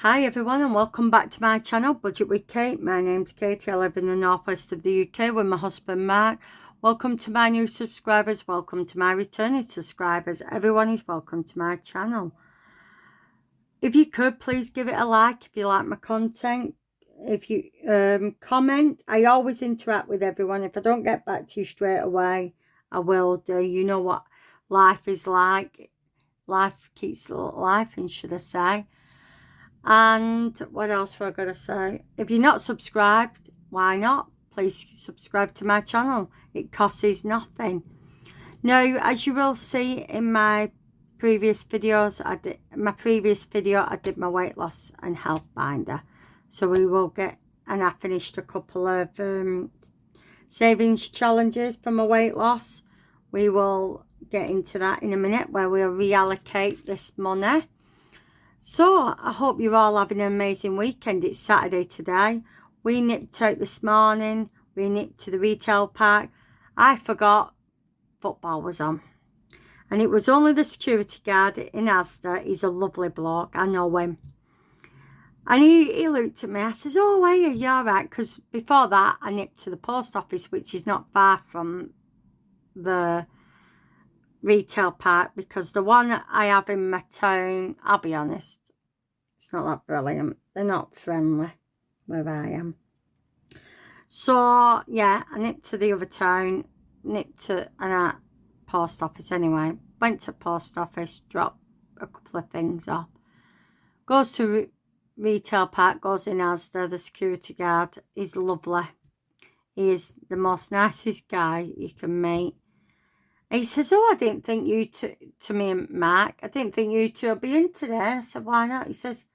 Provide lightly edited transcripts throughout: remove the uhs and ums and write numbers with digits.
Hi everyone and welcome back to my channel, Budget with Kate. My name's Katie. I live in the northwest of the UK with my husband Mark. Welcome to my new subscribers, welcome to my returning subscribers. Everyone is welcome to my channel. If you could, please give it a like if you like my content. If you comment, I always interact with everyone. If I don't get back to you straight away, I will do. You know what life is like. Life keeps life, and should I say. And what else have I got to say? If you're not subscribed, why not? Please subscribe to my channel. It costs nothing. Now, as you will see in my previous videos, I did my weight loss and health binder. So we will get, and I finished a couple of savings challenges for my weight loss. We will get into that in a minute, where we'll reallocate this money. So, I hope you're all having an amazing weekend. It's Saturday today. We nipped out this morning. We nipped to the retail park. I forgot football was on. And it was only the security guard in Asda. He's a lovely bloke. I know him. And he looked at me. I says, "Oh, are you all right?" Because before that, I nipped to the post office, which is not far from the retail park, because the one that I have in my town, I'll be honest, it's not that brilliant. They're not friendly where I am. So yeah, I nipped to the other town, nipped to a post office anyway. Went to post office, dropped a couple of things off. Goes to retail park, goes in Asda. The security guard is lovely. He is the most nicest guy you can meet. He says, "Oh, I didn't think you two," to me and Mark, "I didn't think you two would be in today." I said, "Why not?" He says,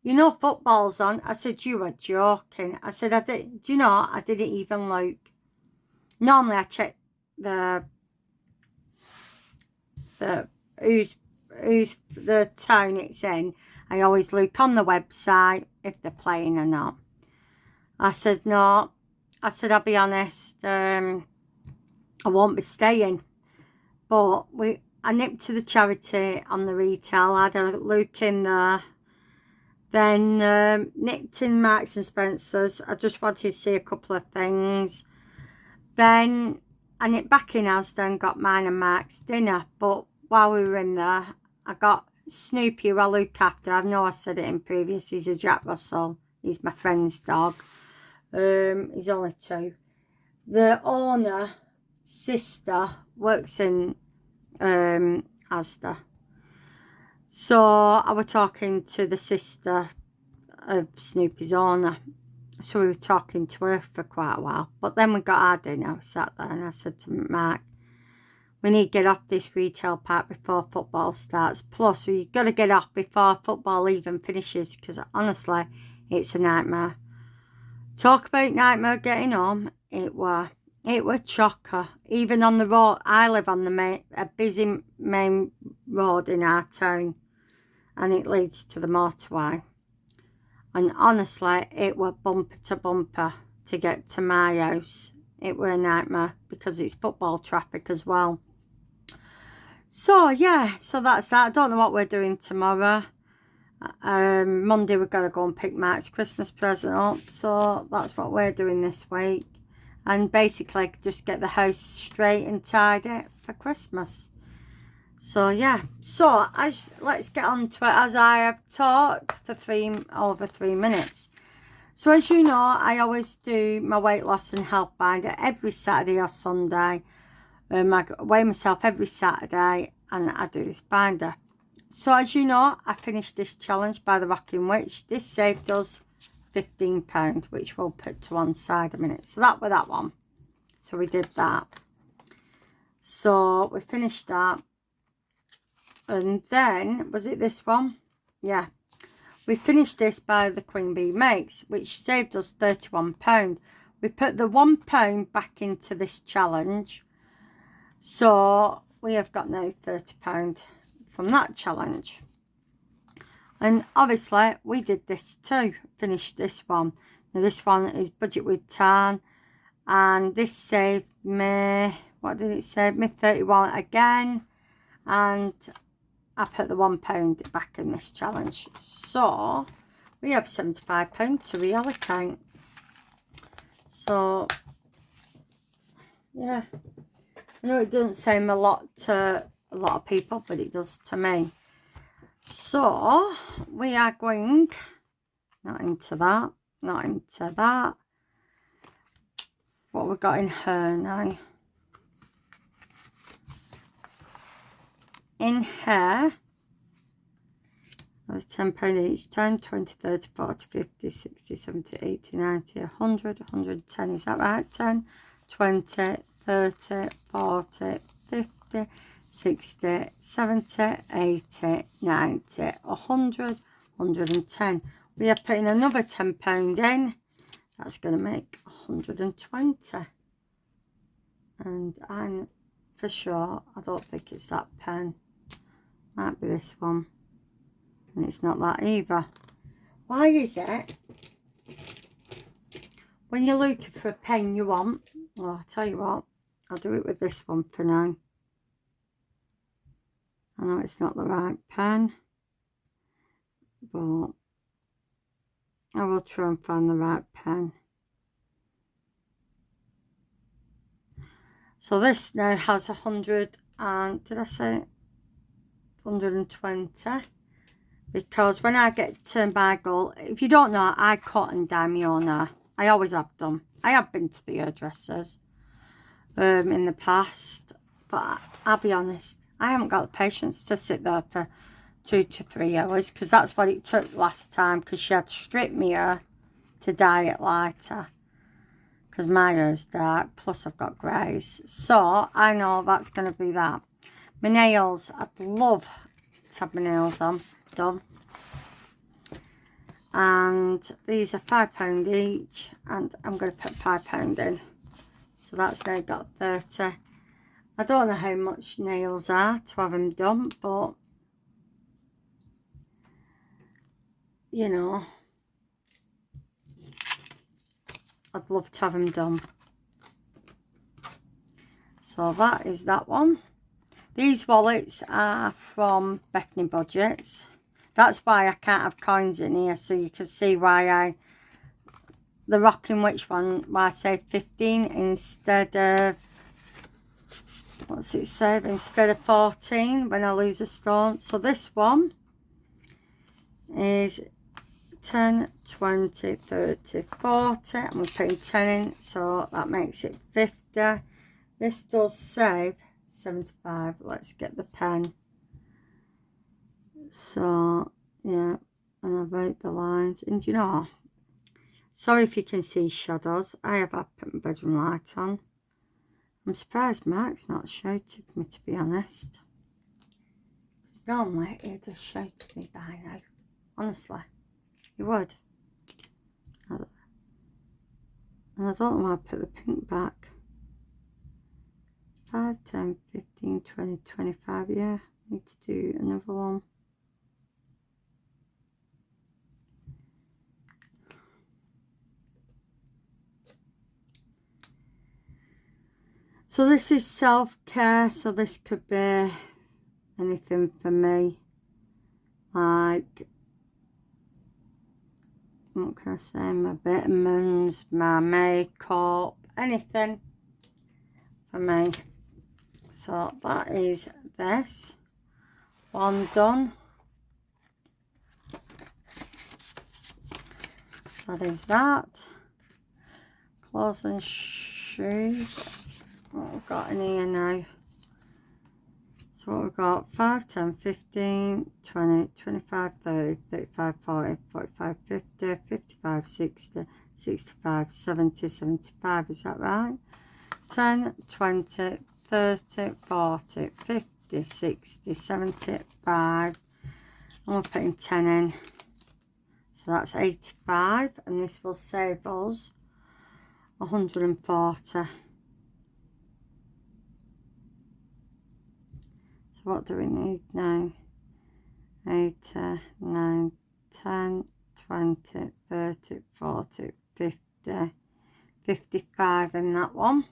"You know football's on." I said, "You were joking." I said, do you know, I didn't even look. Normally I check who's the town it's in. I always look on the website if they're playing or not. I said, "No." I said, "I'll be honest, I won't be staying." But I nipped to the charity on the retail, had a look in there. Then nipped in Marks and Spencer's. I just wanted to see a couple of things. Then I nipped back in Asda and got mine and Mark's dinner. But while we were in there, I got Snoopy, who I look after. I know I said it in previous. He's a Jack Russell. He's my friend's dog. He's only 2. The owner, sister, works in Asda. So I was talking to the sister of Snoopy's owner. So we were talking to her for quite a while. But then we got our dinner. We sat there and I said to Mark, "We need to get off this retail park before football starts. Plus, we've got to get off before football even finishes, because honestly, it's a nightmare." Talk about nightmare getting home. It were chocker. Even on the road, I live on a busy main road in our town, and it leads to the motorway. And honestly, it were bumper to bumper to get to my house. It were a nightmare because it's football traffic as well. So yeah, so that's that. I don't know what we're doing tomorrow. Monday we've got to go and pick Mark's Christmas present up. So that's what we're doing this week. And basically just get the house straight and tidy for Christmas. So yeah, so let's get on to it, as I have talked for over 3 minutes. So as you know, I always do my weight loss and health binder every Saturday or Sunday. I weigh myself every Saturday and I do this binder. So as you know, I finished this challenge by the Rocking Witch. This saved us £15, which we'll put to one side a minute. So that was that one. So we did that. So we finished that. And then, was it this one? Yeah. We finished this by the Queen Bee Makes, which saved us £31. We put the £1 back into this challenge. So we have got now £30 from that challenge. And obviously we did this too, finished this one. Now this one is Budget with Tan, and this saved me, what did it save me? 31 again. And I put the £1 back in this challenge. So we have £75 to reallocate. So, yeah. I know it doesn't seem a lot to a lot of people, but it does to me. So, we are going, not into that, not into that. What we got in her now? In her, £10 each, 10, 20, 30, 40, 50, 60, 70, 80, 90, 100, 110, is that right? 10, 20, 30, 40, 50, 60, 70, 80, 90, 100, 110. We are putting another £10 in. That's going to make 120. And I'm for sure, I don't think it's that pen. Might be this one. And it's not that either. Why is it when you're looking for a pen you want? Well, I'll tell you what, I'll do it with this one for now. I know it's not the right pen, but I will try and find the right pen. So this now has 100 and, did I say 120? Because when I get turned by goal, if you don't know, I cut and dye my own hair. I always have done. I have been to the hairdressers in the past, but I'll be honest, I haven't got the patience to sit there for 2 to 3 hours, because that's what it took last time, because she had to strip me hair to dye it lighter, because my hair's dark, plus I've got greys. So I know that's going to be that. My nails, I'd love to have my nails done. And these are £5 each, and I'm going to put £5 in. So that's now got 30. I don't know how much nails are to have them done, but you know, I'd love to have them done. So that is that one. These wallets are from Bethany Budgets. That's why I can't have coins in here, so you can see why the rocking which one, why I say 15 instead of, what's it say, instead of 14 when I lose a stone. So this one is 10, 20, 30, 40. I'm putting 10 in, so that makes it 50. This does save 75. Let's get the pen. So, yeah, and I write the lines. And you know, sorry if you can see shadows. I have put my bedroom light on. I'm surprised Mark's not shouted me, to be honest. Because normally he'd have shouted me by now. Honestly, he would. And I don't know why I put the pink back. 5, 10, 15, 20, 25. Yeah, need to do another one. So this is self-care, so this could be anything for me, like, what can I say, my vitamins, my makeup, anything for me. So that is this one done. That is that. Clothes and shoes. What we've got in here now? So what we've got, 5, 10, 15, 20, 25, 30, 35, 40, 45, 50, 55, 60, 65, 70, 75, is that right? 10, 20, 30, 40, 50, 60, 75. And we're putting 10 in. So that's 85, and this will save us 140. So what do we need now? 8, 9, 10, 20, 30, 40, 50, 55 in that one.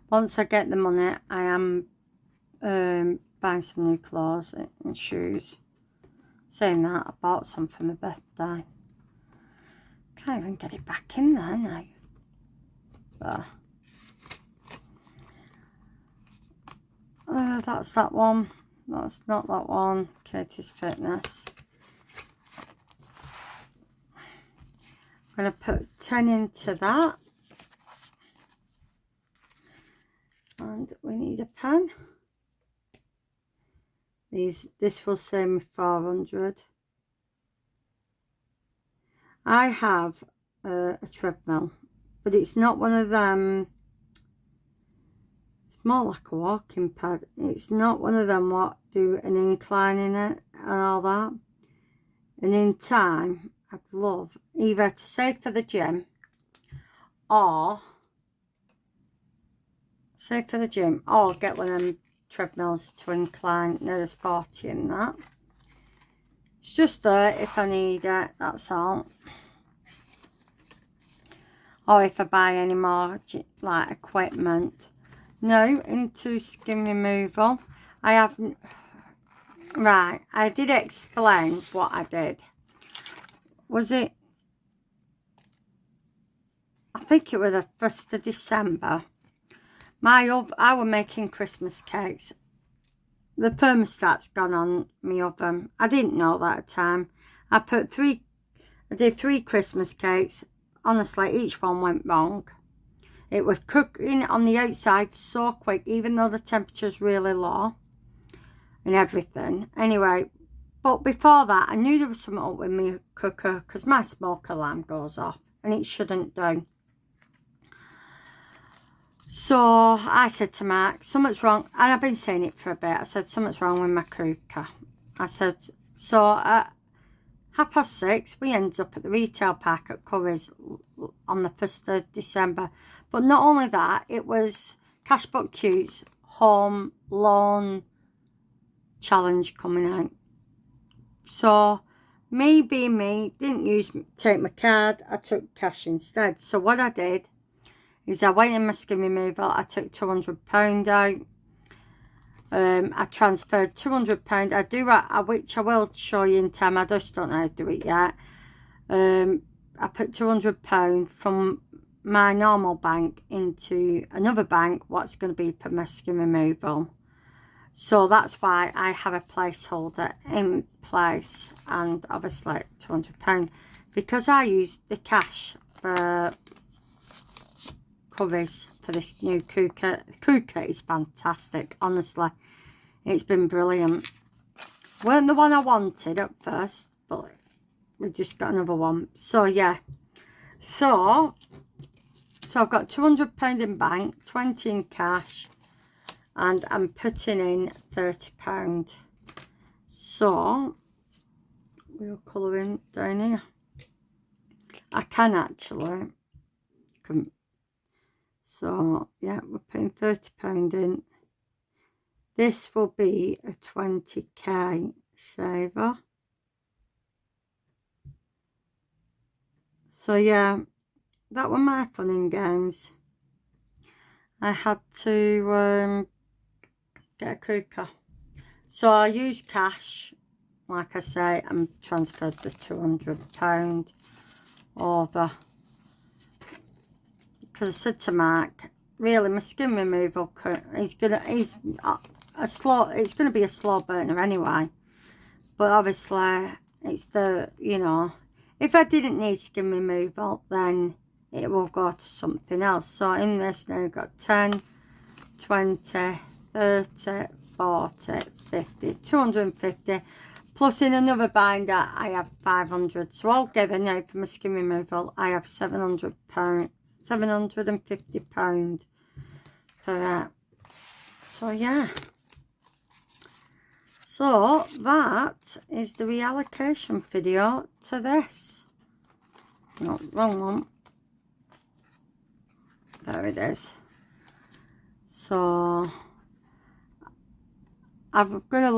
Once I get the money, I am buying some new clothes and shoes. Saying that, I bought some for my birthday. Can't even get it back in there now. But, that's that one. That's not that one. Katie's Fitness. I'm going to put 10 into that. And we need a pen. This will save me 400. I have a treadmill, but it's not one of them. It's more like a walking pad. It's not one of them what do an incline in it and all that. And in time, I'd love either to save for the gym or get one of them treadmills to incline. There's 40 in that. It's just there if I need it, that's all. Or if I buy any more like equipment. No, into skin removal. I haven't. Right, I did explain what I did. Was it? I think it was the 1st of December. I was making Christmas cakes. The thermostat's gone on my oven. I didn't know that at the time. I did 3 Christmas cakes. Honestly, each one went wrong. It was cooking on the outside so quick, even though the temperature's really low and everything. Anyway, but before that, I knew there was something up with my cooker because my smoke alarm goes off and it shouldn't do. So I said to Mark, something's wrong. And I've been saying it for a bit. I said, something's wrong with my cooker. I said, so at 6:30, we ended up at the retail park at Curry's on the 1st of December. But not only that, it was Cashbook Cute's Home Loan Challenge coming out. So me being me, didn't take my card. I took cash instead. So what I did is I went in my skin removal. I took £200 out. I transferred £200. Which I will show you in time. I just don't know how to do it yet. I put £200 from my normal bank into another bank. What's going to be for my skin removal. So that's why I have a placeholder in place, and obviously £200 because I used the cash for covers for this new cooker. The cooker is fantastic, honestly. It's been brilliant. Weren't the one I wanted at first, but we just got another one. So yeah, so I've got £200 in bank, 20 in cash, and I'm putting in £30. So we'll colour in down here. I can actually. So yeah, we're putting £30 in. This will be a 20k saver. So yeah, that were my fun and games. I had to get a cooker. So I used cash, like I say, and transferred the £200 over. Because I said to Mark, really, my skin removal it's gonna be a slow burner anyway. But obviously, it's the, if I didn't need skin removal, then it will go to something else. So in this now, I've got 10, 20, 30, 40, 50, 250. Plus in another binder, I have 500. So altogether now for my skin removal, I have £750 for that. So yeah. So that is the reallocation video to this. No, wrong one. There it is. So I'm going to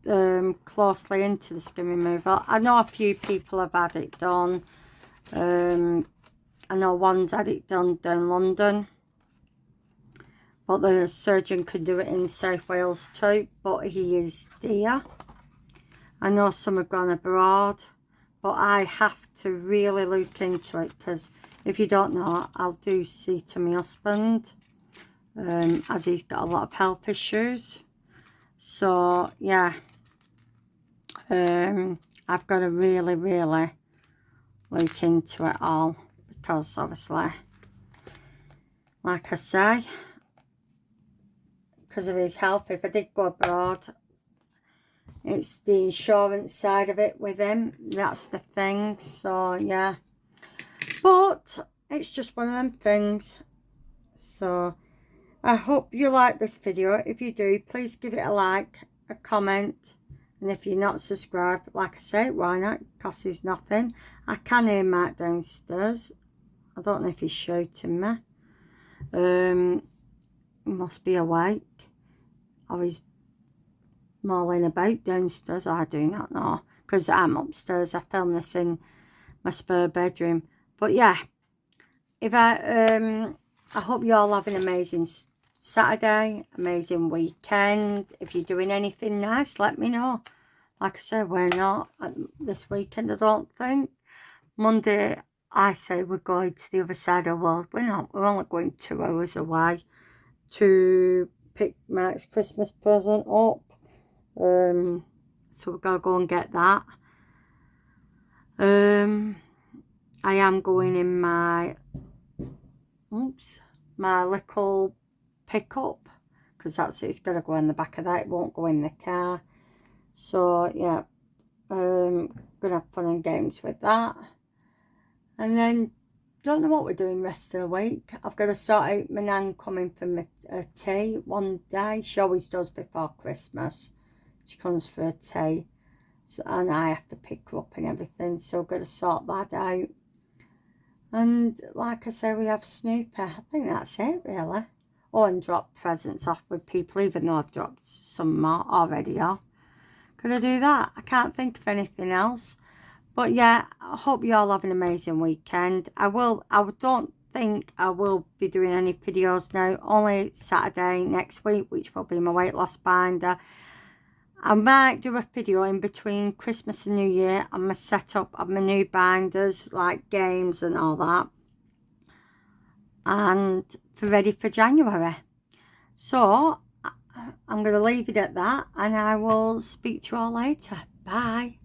look closely into the skin removal. I know a few people have had it done. I know one's had it done down London. but the surgeon could do it in South Wales too, but he is there. I know some have gone abroad, but I have to really look into it, because if you don't know, I'll do see to my husband, as he's got a lot of health issues. So yeah, I've got to really look into it all, because obviously, like I say, because of his health, if I did go abroad, it's the insurance side of it with him, that's the thing. So yeah, but it's just one of them things. So I hope you like this video. If you do, please give it a like, a comment, and if you're not subscribed, like I say, why not? It costs nothing. I can hear Mark downstairs. I don't know if he's shouting me. He must be awake, or he's mulling about downstairs. I do not know, because I'm upstairs. I filmed this in my spare bedroom. But yeah, if I hope you all have an amazing Saturday, amazing weekend. If you're doing anything nice, let me know. Like I said, we're not this weekend, I don't think. Monday, I say we're going to the other side of the world. We're not. We're only going 2 hours away to pick Mark's Christmas present up. So we're going to go and get that. I am going in my little pickup, because it's going to go in the back of that. It won't go in the car. So yeah, gonna have fun and games with that. And then don't know what we're doing rest of the week. I've got to sort out my nan coming for my tea one day. She always does before Christmas. She comes for a tea, so, and I have to pick her up and everything, so I've got to sort that out. And like I say, we have Snooper. I think that's it really. Oh, and drop presents off with people, even though I've dropped some more already off. Gonna do that. I can't think of anything else. But yeah, I hope you all have an amazing weekend. I don't think I will be doing any videos now. Only Saturday next week, which will be my weight loss binder. I might do a video in between Christmas and New Year on my setup of my new binders, like games and all that. And ready for January. So I'm going to leave it at that, and I will speak to you all later. Bye.